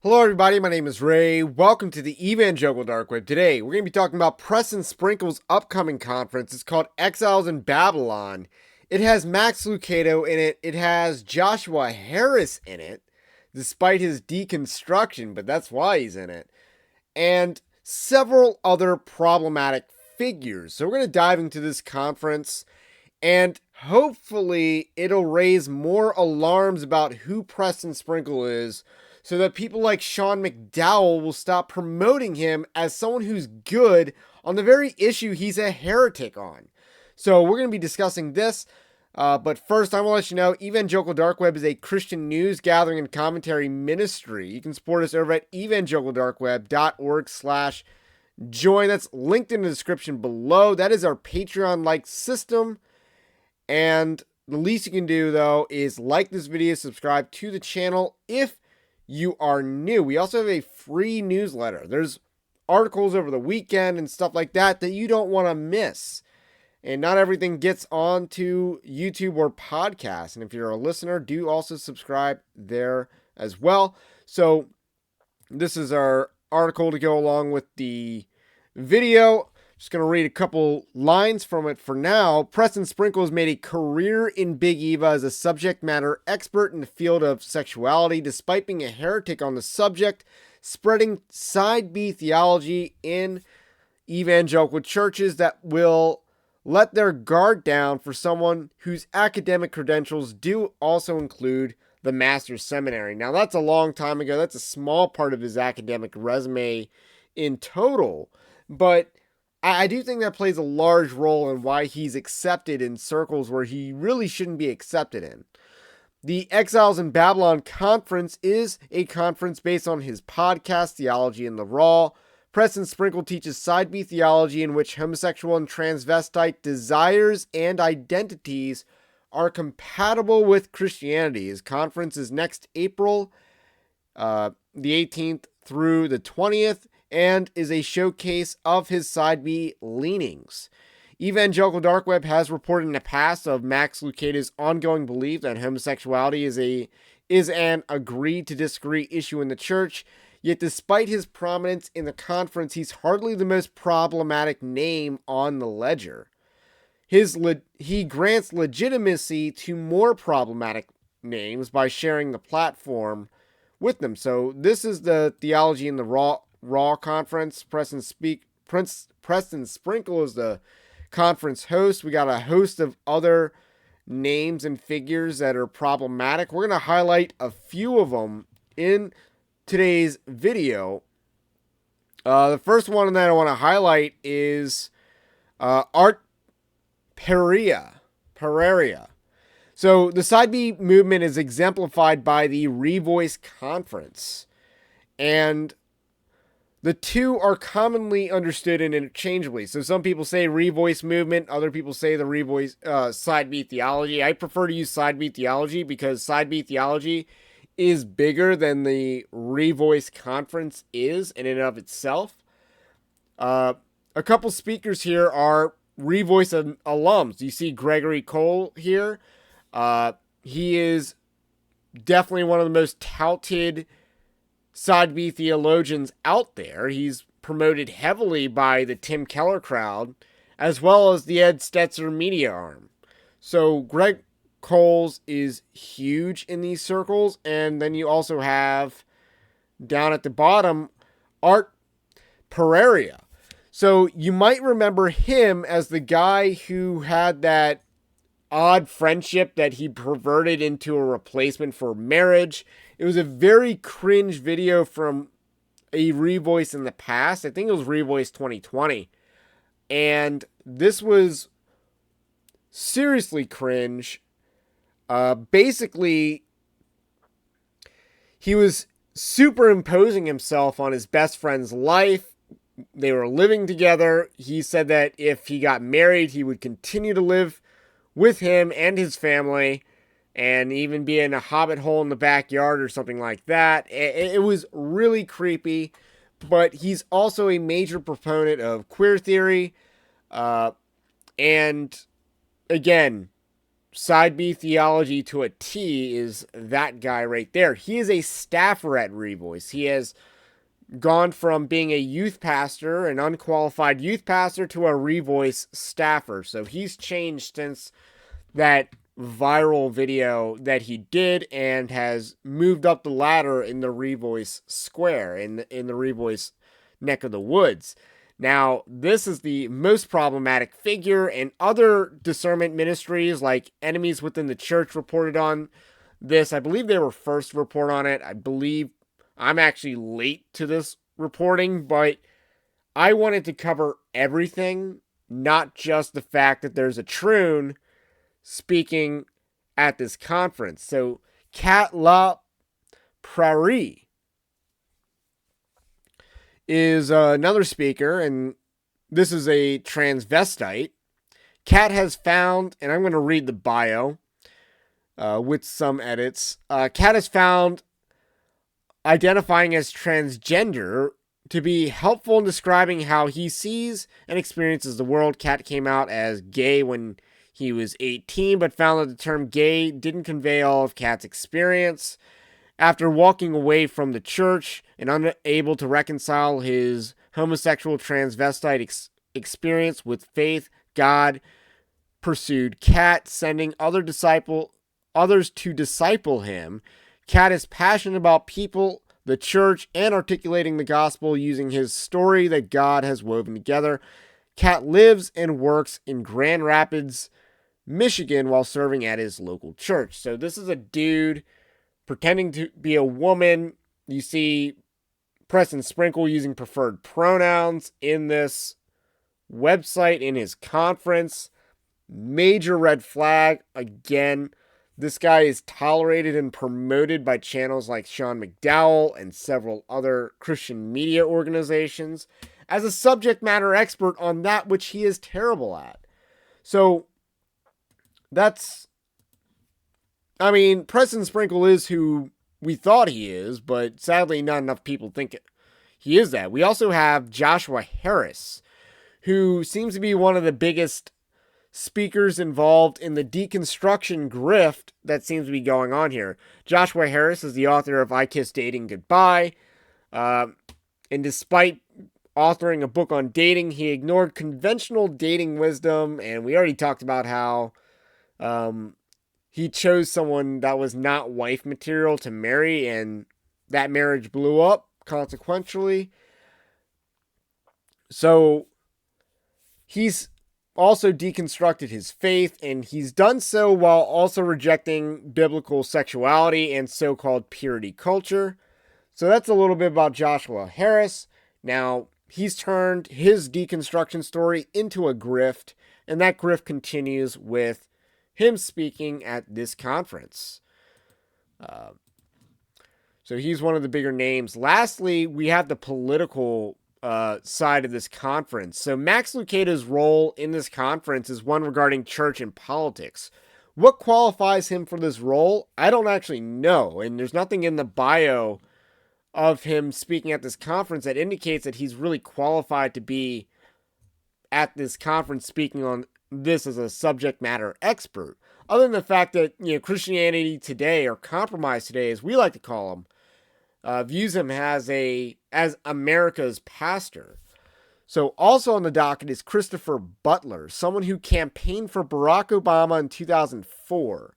Hello everybody, my name is Ray. Welcome to the Evangelical Dark Web. Today, we're going to be talking about Preston Sprinkle's upcoming conference. It's called Exiles in Babylon. It has Max Lucado in it. It has Joshua Harris in it, despite his deconstruction, but that's why he's in it. And several other problematic figures. So we're going to dive into this conference, and hopefully it'll raise more alarms about who Preston Sprinkle is, so that people like Sean McDowell will stop promoting him as someone who's good on the very issue he's a heretic on. So we're going to be discussing this. But first, I want to let you know, Evangelical Dark Web is a Christian news gathering and commentary ministry. You can support us over at evangelicaldarkweb.org/join. That's linked in the description below. That is our Patreon-like system. And the least you can do, though, is like this video, subscribe to the channel if you are new. We also have a free newsletter. There's articles over the weekend and stuff like that you don't want to miss. And not everything gets onto YouTube or podcasts. And if you're a listener, do also subscribe there as well. So this is our article to go along with the video. Just going to read a couple lines from it for now. Preston Sprinkle has made a career in Big Eva as a subject matter expert in the field of sexuality, despite being a heretic on the subject, spreading side B theology in evangelical churches that will let their guard down for someone whose academic credentials do also include the Master's Seminary. Now, that's a long time ago. That's a small part of his academic resume in total, but I do think that plays a large role in why he's accepted in circles where he really shouldn't be accepted in. The Exiles in Babylon conference is a conference based on his podcast, Theology in the Raw. Preston Sprinkle teaches side B theology in which homosexual and transvestite desires and identities are compatible with Christianity. His conference is next April, the 18th through the 20th. And is a showcase of his side B leanings. Evangelical Dark Web has reported in the past of Max Lucado's ongoing belief that homosexuality is an agreed to disagree issue in the church. Yet despite his prominence in the conference, he's hardly the most problematic name on the ledger. He grants legitimacy to more problematic names by sharing the platform with them. So this is the Theology in the Raw conference. Preston Sprinkle is the conference host. We got a host of other names and figures that are problematic. We're going to highlight a few of them in today's video. The first one that I want to highlight is Art Pereira. So the Side B movement is exemplified by the Revoice conference, and the two are commonly understood and interchangeably. So some people say Revoice movement, other people say the Revoice side B theology. I prefer to use side B theology because side B theology is bigger than the Revoice conference is in and of itself. A couple speakers here are Revoice alums. You see Gregory Cole here. He is definitely one of the most touted side B theologians out there. He's promoted heavily by the Tim Keller crowd, as well as the Ed Stetzer media arm. So Greg Coles is huge in these circles. And then you also have, down at the bottom, Art Pereira. So you might remember him as the guy who had that odd friendship that he perverted into a replacement for marriage. It was a very cringe video from a Revoice in the past. I think it was Revoice 2020. And this was seriously cringe. Basically, he was superimposing himself on his best friend's life. They were living together. He said that if he got married, he would continue to live with him and his family, and even be in a hobbit hole in the backyard or something like that. It was really creepy, but he's also a major proponent of queer theory. And again, side B theology to a T is that guy right there. He is a staffer at Revoice. He has gone from being a youth pastor, an unqualified youth pastor, to a Revoice staffer. So he's changed since that viral video that he did and has moved up the ladder in the Revoice square, in the Revoice neck of the woods. Now, this is the most problematic figure, and other discernment ministries like Enemies Within the Church reported on this. I believe they were first to report on it. I believe I'm actually late to this reporting, but I wanted to cover everything, not just the fact that there's a troon speaking at this conference. So, LaPrie is another speaker, and this is a transvestite. Kat has found, and I'm going to read the bio with some edits. Kat has found identifying as transgender to be helpful in describing how he sees and experiences the world. Kat came out as gay when he was 18, but found that the term gay didn't convey all of Kat's experience. After walking away from the church and unable to reconcile his homosexual transvestite experience with faith, God pursued Kat, sending others to disciple him. Kat is passionate about people, the church, and articulating the gospel using his story that God has woven together. Kat lives and works in Grand Rapids, Michigan, while serving at his local church. So this is a dude pretending to be a woman. You see Preston Sprinkle using preferred pronouns in this website, in his conference. Major red flag. Again, this guy is tolerated and promoted by channels like Sean McDowell and several other Christian media organizations as a subject matter expert on that which he is terrible at. So Preston Sprinkle is who we thought he is, but sadly not enough people think he is that. We also have Joshua Harris, who seems to be one of the biggest speakers involved in the deconstruction grift that seems to be going on here. Joshua Harris is the author of I Kiss Dating Goodbye. And despite authoring a book on dating, he ignored conventional dating wisdom. And we already talked about how he chose someone that was not wife material to marry, and that marriage blew up consequentially. So he's also deconstructed his faith, and he's done so while also rejecting biblical sexuality and so-called purity culture. So that's a little bit about Joshua Harris. Now, he's turned his deconstruction story into a grift, and that grift continues with him speaking at this conference. So he's one of the bigger names. Lastly, we have the political side of this conference. So Max Lucado's role in this conference is one regarding church and politics. What qualifies him for this role? I don't actually know, and there's nothing in the bio of him speaking at this conference that indicates that he's really qualified to be at this conference speaking on this as a subject matter expert. Other than the fact that, Christianity Today, or Compromise Today, as we like to call him, views him as America's pastor. So also on the docket is Christopher Butler, someone who campaigned for Barack Obama in 2004.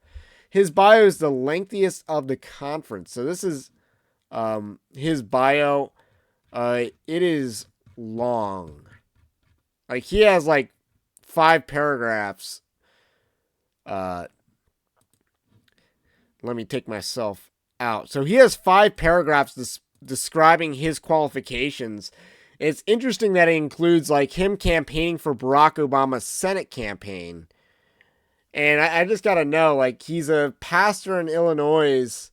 His bio is the lengthiest of the conference. So this is his bio. It is long. Like, he has 5 paragraphs. Let me take myself out. So he has 5 paragraphs describing his qualifications. It's interesting that it includes him campaigning for Barack Obama's Senate campaign. And I just gotta know, he's a pastor in Illinois.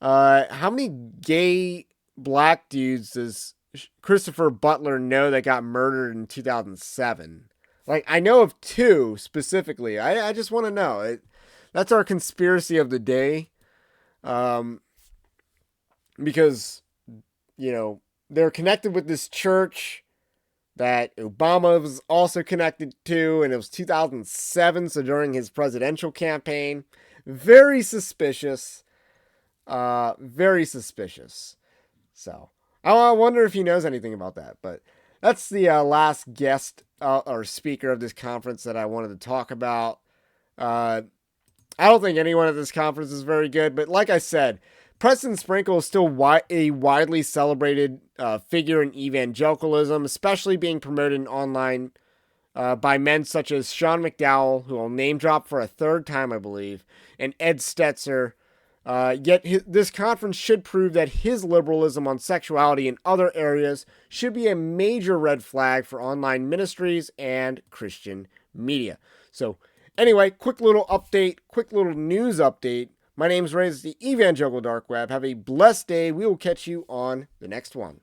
How many gay black dudes does Christopher Butler know that got murdered in 2007? I know of 2 specifically. I just want to know. That's our conspiracy of the day. Because, they're connected with this church that Obama was also connected to, and it was 2007, so during his presidential campaign. Very suspicious. Very suspicious. So, I wonder if he knows anything about that. But that's the last guest or speaker of this conference that I wanted to talk about. I don't think anyone at this conference is very good, but like I said, Preston Sprinkle is still a widely celebrated figure in evangelicalism, especially being promoted online by men such as Sean McDowell, who I'll name drop for a third time, I believe, and Ed Stetzer. Yet this conference should prove that his liberalism on sexuality and other areas should be a major red flag for online ministries and Christian media. So anyway, quick little update, quick little news update. My name's Ray, this is the Evangelical Dark Web. Have a blessed day. We will catch you on the next one.